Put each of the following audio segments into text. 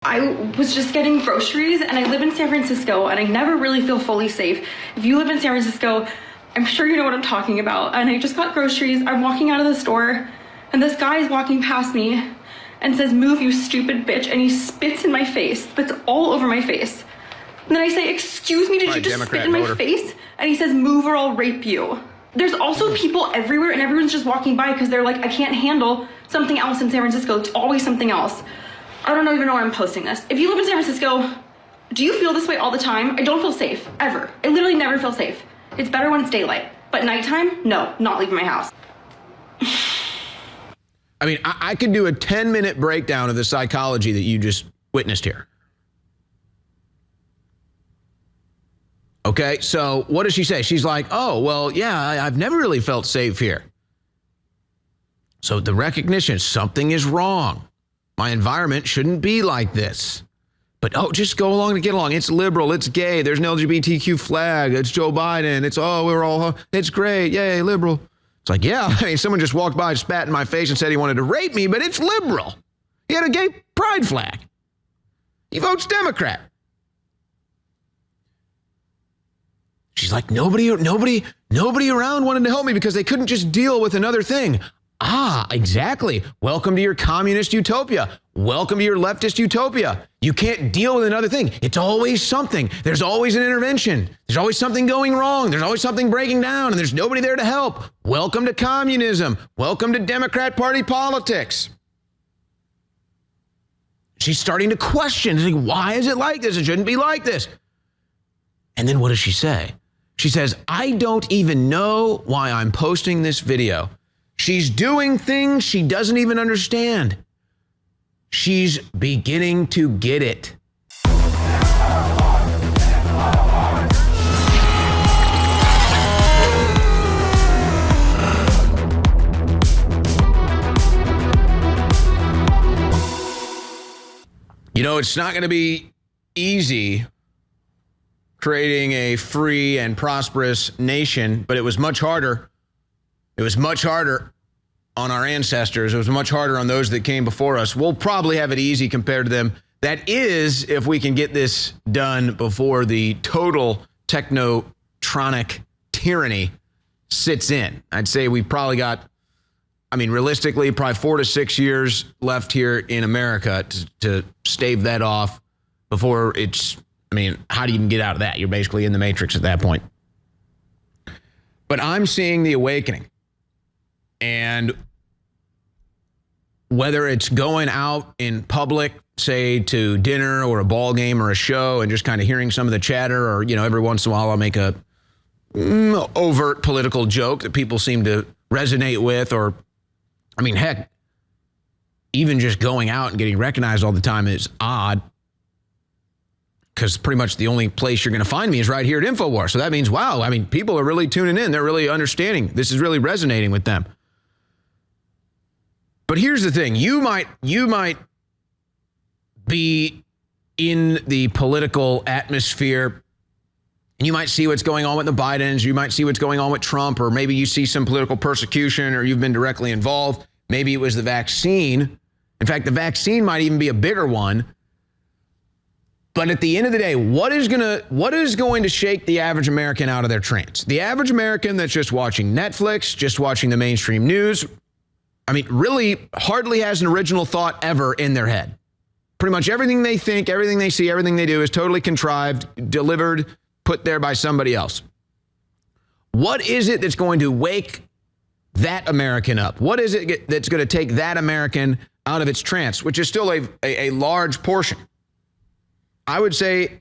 I was just getting groceries, and I live in San Francisco, and I never really feel fully safe. If you live in San Francisco, I'm sure you know what I'm talking about. And I just got groceries. I'm walking out of the store, and this guy is walking past me and says, "Move, you stupid bitch," and he spits in my face. Spits all over my face. And then I say, "Excuse me, did you just spit in my face?" And he says, "Move or I'll rape you." There's also people everywhere, and everyone's just walking by because they're like, I can't handle something else in San Francisco. It's always something else. I don't even know why I'm posting this. If you live in San Francisco, do you feel this way all the time? I don't feel safe, ever. I literally never feel safe. It's better when it's daylight. But nighttime, no, not leaving my house. I mean, I could do a 10-minute breakdown of the psychology that you just witnessed here. Okay, so what does she say? She's like, oh, well, yeah, I've never really felt safe here. So the recognition, something is wrong. My environment shouldn't be like this. But, oh, just go along to get along. It's liberal. It's gay. There's an LGBTQ flag. It's Joe Biden. It's, it's great. Yay, liberal. It's like, yeah, I mean, someone just walked by, spat in my face and said he wanted to rape me, but it's liberal. He had a gay pride flag. He votes Democrat. She's like, nobody around wanted to help me because they couldn't just deal with another thing. Ah, exactly. Welcome to your communist utopia. Welcome to your leftist utopia. You can't deal with another thing. It's always something. There's always an intervention. There's always something going wrong. There's always something breaking down, and there's nobody there to help. Welcome to communism. Welcome to Democrat Party politics. She's starting to question, like, why is it like this? It shouldn't be like this. And then what does she say? She says, I don't even know why I'm posting this video. She's doing things she doesn't even understand. She's beginning to get it. You know, it's not going to be easy creating a free and prosperous nation, but it was much harder. It was much harder on our ancestors. It was much harder on those that came before us. We'll probably have it easy compared to them. That is, if we can get this done before the total technotronic tyranny sits in. I'd say we probably got, I mean, realistically, probably 4 to 6 years left here in America to stave that off before it's, I mean, how do you even get out of that? You're basically in the matrix at that point. But I'm seeing the awakening. And whether it's going out in public, say to dinner or a ball game or a show and just kind of hearing some of the chatter, or, you know, every once in a while I'll make a overt political joke that people seem to resonate with, or, I mean, heck, even just going out and getting recognized all the time is odd, because pretty much the only place you're going to find me is right here at InfoWars. So that means, wow, I mean, people are really tuning in. They're really understanding. This is really resonating with them. But here's the thing. You might be in the political atmosphere, and you might see what's going on with the Bidens. You might see what's going on with Trump, or maybe you see some political persecution, or you've been directly involved. Maybe it was the vaccine. In fact, the vaccine might even be a bigger one. But at the end of the day, what is going to shake the average American out of their trance? The average American that's just watching Netflix, just watching the mainstream news, I mean, really hardly has an original thought ever in their head. Pretty much everything they think, everything they see, everything they do is totally contrived, delivered, put there by somebody else. What is it that's going to wake that American up? What is it that's going to take that American out of its trance, which is still a large portion? I would say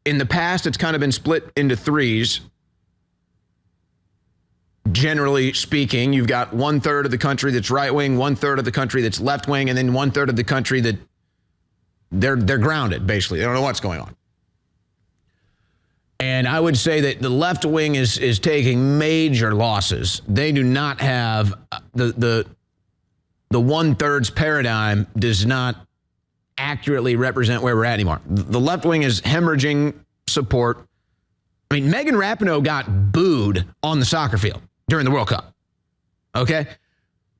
in the past, it's kind of been split into threes. Generally speaking, you've got 1/3 of the country that's right wing, 1/3 of the country that's left wing, and then 1/3 of the country that they're grounded, basically. They don't know what's going on. And I would say that the left wing is taking major losses. They do not have the 1/3 paradigm does not accurately represent where we're at anymore. The left wing is hemorrhaging support. I mean, Megan Rapinoe got booed on the soccer field during the World Cup. Okay?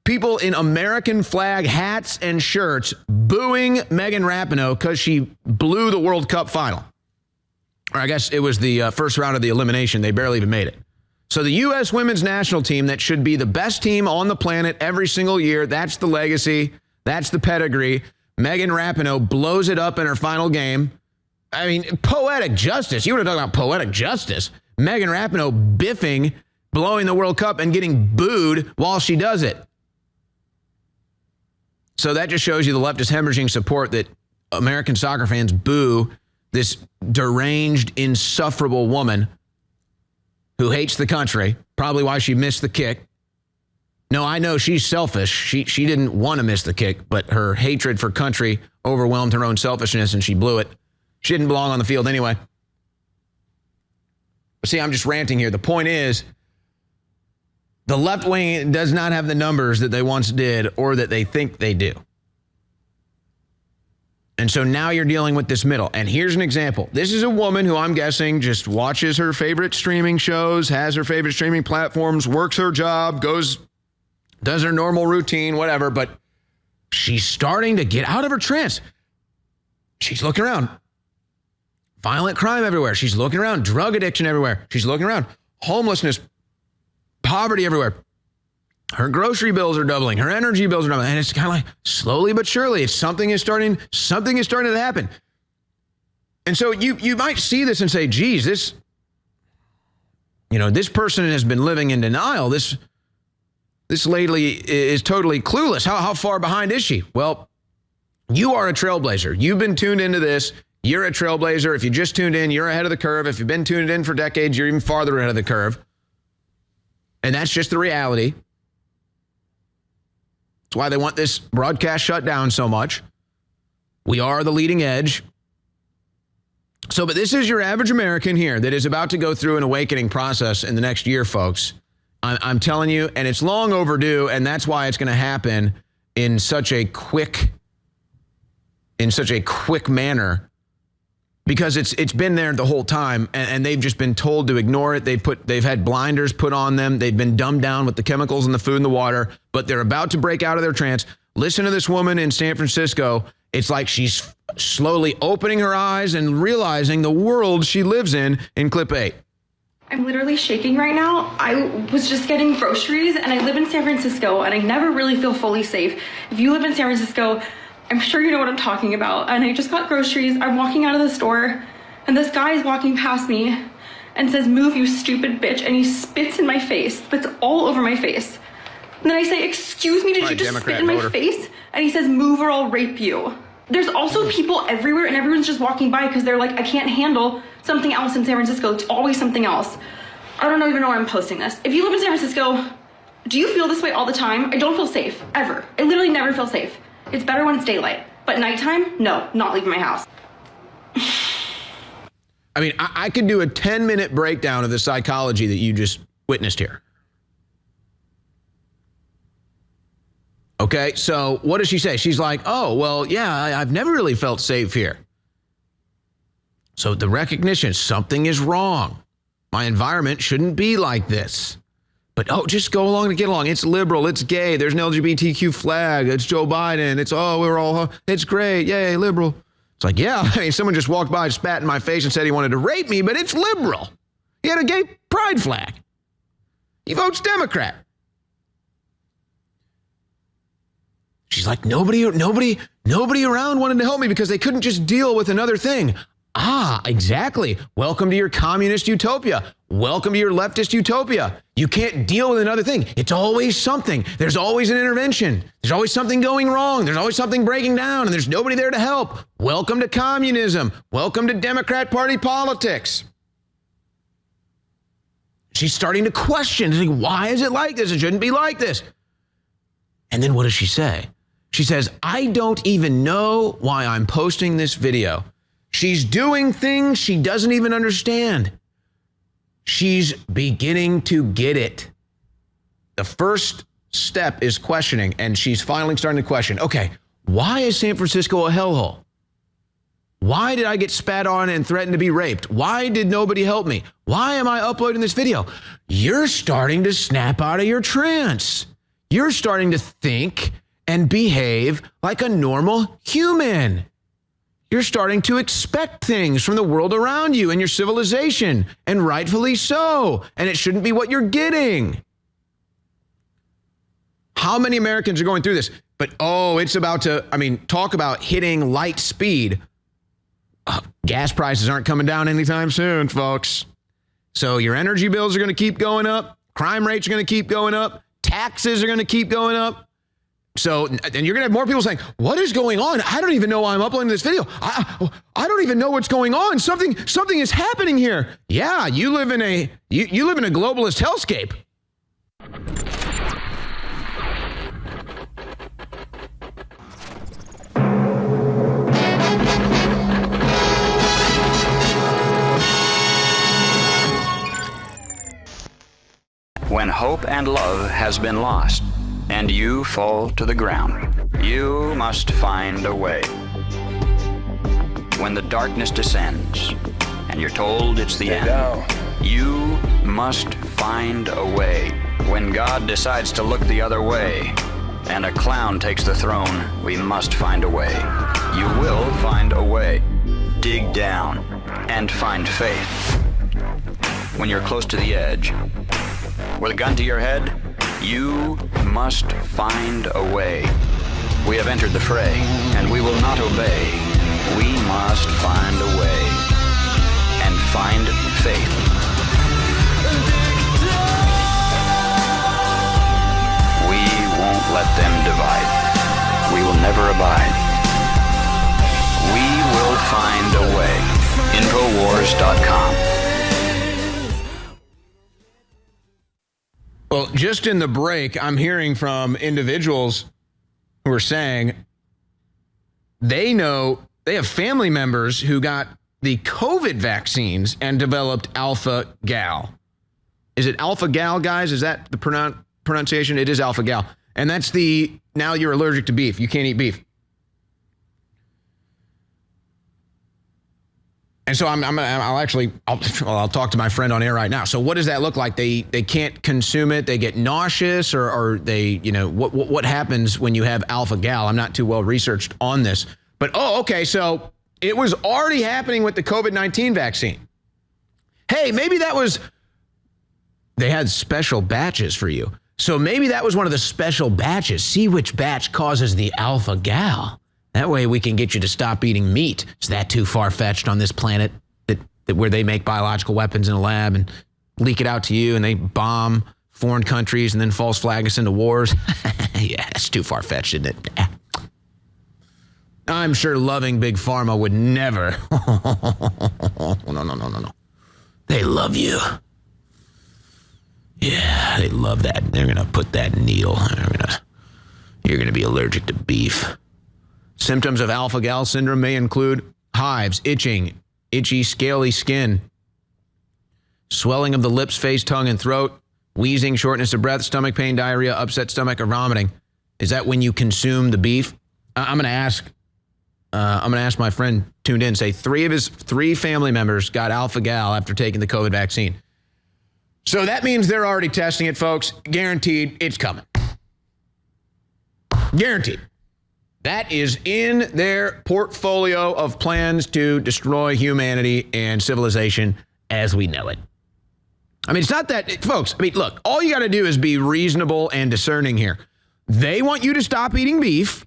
people in American flag hats and shirts booing Megan Rapinoe because she blew the World Cup final. Or I guess it was the first round of the elimination. They barely even made it. So the U.S. women's national team that should be the best team on the planet every single year, that's the legacy, that's the pedigree. Megan Rapinoe blows it up in her final game. I mean, poetic justice. You want to talk about poetic justice. Megan Rapinoe biffing, blowing the World Cup and getting booed while she does it. So that just shows you the leftist hemorrhaging support that American soccer fans boo this deranged, insufferable woman who hates the country, probably why she missed the kick. No, I know she's selfish. She didn't want to miss the kick, but her hatred for country overwhelmed her own selfishness and she blew it. She didn't belong on the field anyway. See, I'm just ranting here. The point is, the left wing does not have the numbers that they once did or that they think they do. And so now you're dealing with this middle. And here's an example. This is a woman who I'm guessing just watches her favorite streaming shows, has her favorite streaming platforms, works her job, does her normal routine, whatever. But she's starting to get out of her trance. She's looking around. Violent crime everywhere. She's looking around. Drug addiction everywhere. She's looking around. Homelessness, poverty everywhere. Her grocery bills are doubling. Her energy bills are doubling. And it's kind of like slowly but surely, something is starting to happen. And so you might see this and say, geez, this person has been living in denial. This lady is totally clueless. How far behind is she? Well, you are a trailblazer. You've been tuned into this. You're a trailblazer. If you just tuned in, you're ahead of the curve. If you've been tuned in for decades, you're even farther ahead of the curve. And that's just the reality. That's why they want this broadcast shut down so much. We are the leading edge. So, but this is your average American here that is about to go through an awakening process in the next year, folks. I'm telling you, and it's long overdue, and that's why it's going to happen in such a quick manner. Because it's been there the whole time, and they've just been told to ignore it. They've had blinders put on them. They've been dumbed down with the chemicals in the food and the water, but they're about to break out of their trance. Listen to this woman in San Francisco. It's like she's slowly opening her eyes and realizing the world she lives in clip 8. I'm literally shaking right now. I was just getting groceries, and I live in San Francisco, and I never really feel fully safe. If you live in San Francisco, I'm sure you know what I'm talking about. And I just got groceries. I'm walking out of the store and this guy is walking past me and says, "Move, you stupid bitch." And he spits in my face, spits all over my face. And then I say, "Excuse me, did you just spit in my face?" And he says, "Move or I'll rape you." There's also people everywhere and everyone's just walking by because they're like, I can't handle something else in San Francisco. It's always something else. I don't even know why I'm posting this. If you live in San Francisco, do you feel this way all the time? I don't feel safe, ever. I literally never feel safe. It's better when it's daylight, but nighttime, no, not leaving my house. I mean, I could do a 10-minute breakdown of the psychology that you just witnessed here. Okay, so what does she say? She's like, oh, well, yeah, I've never really felt safe here. So the recognition, something is wrong. My environment shouldn't be like this. But, oh, just go along to get along. It's liberal. It's gay. There's an LGBTQ flag. It's Joe Biden. It's great. Yay, liberal. It's like, yeah, I mean, someone just walked by, spat in my face and said he wanted to rape me, but it's liberal. He had a gay pride flag. He votes Democrat. She's like, nobody around wanted to help me because they couldn't just deal with another thing. Ah, exactly. Welcome to your communist utopia. Welcome to your leftist utopia. You can't deal with another thing. It's always something. There's always an intervention. There's always something going wrong. There's always something breaking down, and there's nobody there to help. Welcome to communism. Welcome to Democrat Party politics. She's starting to question, like, why is it like this? It shouldn't be like this. And then what does she say? She says, I don't even know why I'm posting this video. She's doing things she doesn't even understand. She's beginning to get it. The first step is questioning, and she's finally starting to question, okay, why is San Francisco a hellhole? Why did I get spat on and threatened to be raped? Why did nobody help me? Why am I uploading this video? You're starting to snap out of your trance. You're starting to think and behave like a normal human. You're starting to expect things from the world around you and your civilization, and rightfully so. And it shouldn't be what you're getting. How many Americans are going through this? But, it's about to, talk about hitting light speed. Gas prices aren't coming down anytime soon, folks. So your energy bills are going to keep going up. Crime rates are going to keep going up. Taxes are going to keep going up. So, and you're going to have more people saying, what is going on? I don't even know why I'm uploading this video. I don't even know what's going on. Something is happening here. Yeah, you live in a globalist hellscape. When hope and love has been lost, and you fall to the ground, you must find a way. When the darkness descends, and you're told it's the end, you must find a way. When God decides to look the other way, and a clown takes the throne, we must find a way. You will find a way. Dig down and find faith. When you're close to the edge, with a gun to your head, you must find a way. We have entered the fray, and we will not obey. We must find a way and find faith. We won't let them divide. We will never abide. We will find a way. Infowars.com. Well, just in the break, I'm hearing from individuals who are saying they know they have family members who got the COVID vaccines and developed AlphaGal. Is it AlphaGal, guys? Is that the pronunciation? It is AlphaGal. And that's now you're allergic to beef. You can't eat beef. And so I'll talk to my friend on air right now. So what does that look like? They can't consume it. They get nauseous, or they, what happens when you have AlphaGal? I'm not too well researched on this, but okay. So it was already happening with the COVID-19 vaccine. Hey, maybe they had special batches for you. So maybe that was one of the special batches. See which batch causes the AlphaGal. That way we can get you to stop eating meat. Is that too far-fetched on this planet that where they make biological weapons in a lab and leak it out to you and they bomb foreign countries and then false flag us into wars? Yeah, that's too far-fetched, isn't it? I'm sure loving Big Pharma would never. No. They love you. Yeah, they love that. They're going to put that needle. You're going to be allergic to beef. Symptoms of AlphaGal syndrome may include hives, itching, itchy, scaly skin, swelling of the lips, face, tongue, and throat, wheezing, shortness of breath, stomach pain, diarrhea, upset stomach, or vomiting. Is that when you consume the beef? I'm going to ask my friend tuned in, say three family members got AlphaGal after taking the COVID vaccine. So that means they're already testing it, folks. Guaranteed it's coming. Guaranteed. That is in their portfolio of plans to destroy humanity and civilization as we know it. It's not that, folks, look, all you got to do is be reasonable and discerning here. They want you to stop eating beef.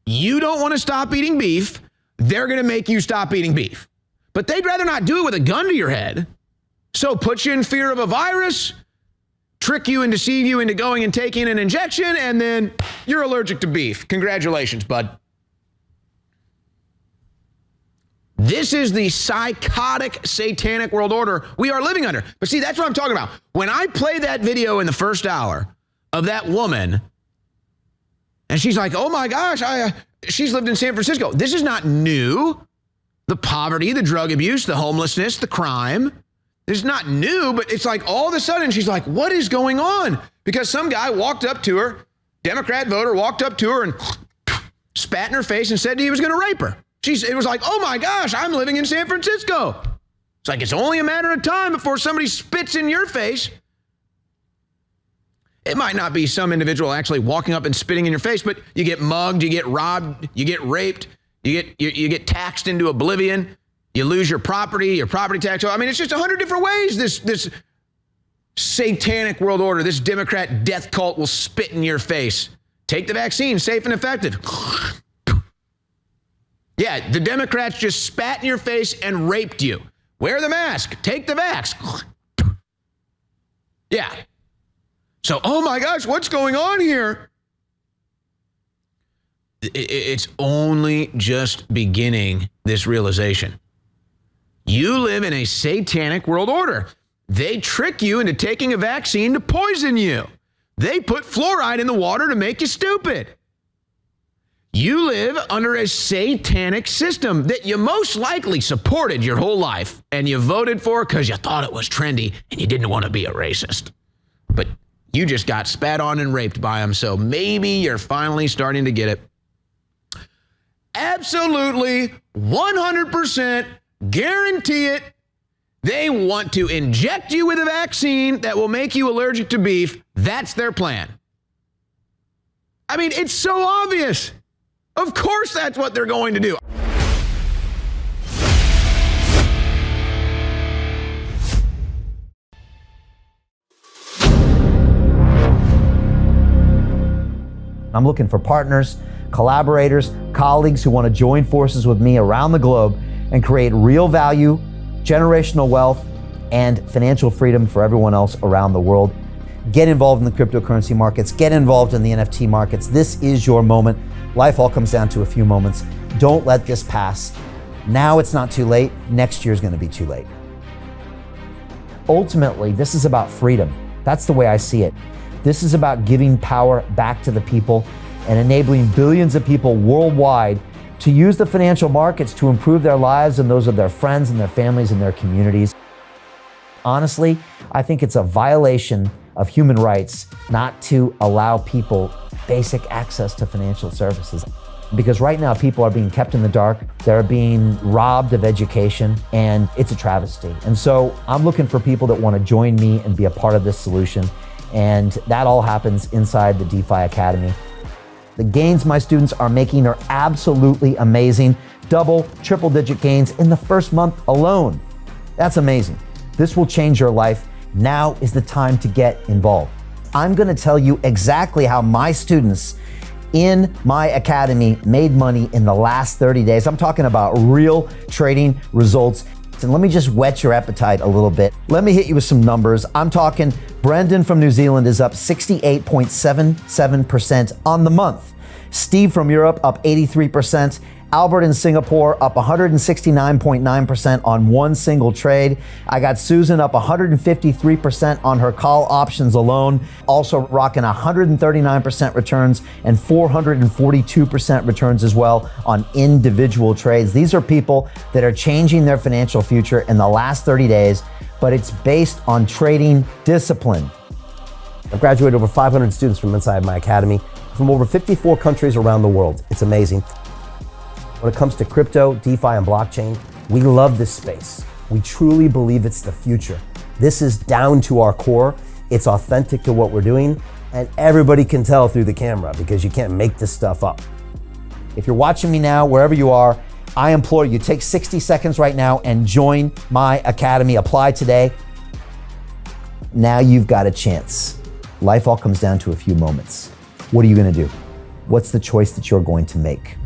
You don't want to stop eating beef. They're going to make you stop eating beef. But they'd rather not do it with a gun to your head. So put you in fear of a virus, trick you and deceive you into going and taking an injection, and then you're allergic to beef. Congratulations, bud. This is the psychotic, satanic world order we are living under. But see, that's what I'm talking about. When I play that video in the first hour of that woman, and she's like, oh my gosh, she's lived in San Francisco. This is not new. The poverty, the drug abuse, the homelessness, the crime. It's not new, but it's like all of a sudden she's like, what is going on? Because some guy walked up to her, Democrat voter, walked up to her and spat in her face and said he was going to rape her. It was like, oh my gosh, I'm living in San Francisco. It's like, it's only a matter of time before somebody spits in your face. It might not be some individual actually walking up and spitting in your face, but you get mugged, you get robbed, you get raped, you get taxed into oblivion, you lose your property tax. I mean, it's just 100 different ways this satanic world order, this Democrat death cult will spit in your face. Take the vaccine, safe and effective. Yeah, the Democrats just spat in your face and raped you. Wear the mask, take the vax. Yeah. So, oh my gosh, what's going on here? It's only just beginning, this realization. You live in a satanic world order. They trick you into taking a vaccine to poison you. They put fluoride in the water to make you stupid. You live under a satanic system that you most likely supported your whole life and you voted for because you thought it was trendy and you didn't want to be a racist. But you just got spat on and raped by them, so maybe you're finally starting to get it. Absolutely, 100%, guarantee it. They want to inject you with a vaccine that will make you allergic to beef. That's their plan. I mean, it's so obvious. Of course that's what they're going to do. I'm looking for partners, collaborators, colleagues who want to join forces with me around the globe and create real value, generational wealth, and financial freedom for everyone else around the world. Get involved in the cryptocurrency markets, get involved in the NFT markets. This is your moment. Life all comes down to a few moments. Don't let this pass. Now it's not too late. Next year's going to be too late. Ultimately, this is about freedom. That's the way I see it. This is about giving power back to the people and enabling billions of people worldwide to use the financial markets to improve their lives and those of their friends and their families and their communities. Honestly, I think it's a violation of human rights not to allow people basic access to financial services. Because right now people are being kept in the dark, they're being robbed of education, and it's a travesty. And so I'm looking for people that want to join me and be a part of this solution. And that all happens inside the DeFi Academy. The gains my students are making are absolutely amazing. Double, triple digit gains in the first month alone. That's amazing. This will change your life. Now is the time to get involved. I'm going to tell you exactly how my students in my academy made money in the last 30 days. I'm talking about real trading results. And let me just whet your appetite a little bit. Let me hit you with some numbers. I'm talking Brendan from New Zealand is up 68.77% on the month. Steve from Europe up 83%. Albert in Singapore up 169.9% on one single trade. I got Susan up 153% on her call options alone. Also rocking 139% returns and 442% returns as well on individual trades. These are people that are changing their financial future in the last 30 days, but it's based on trading discipline. I've graduated over 500 students from inside my academy from over 54 countries around the world. It's amazing. When it comes to crypto, DeFi, and blockchain, we love this space. We truly believe it's the future. This is down to our core. It's authentic to what we're doing, and everybody can tell through the camera because you can't make this stuff up. If you're watching me now, wherever you are, I implore you, take 60 seconds right now and join my academy. Apply today. Now you've got a chance. Life all comes down to a few moments. What are you going to do? What's the choice that you're going to make?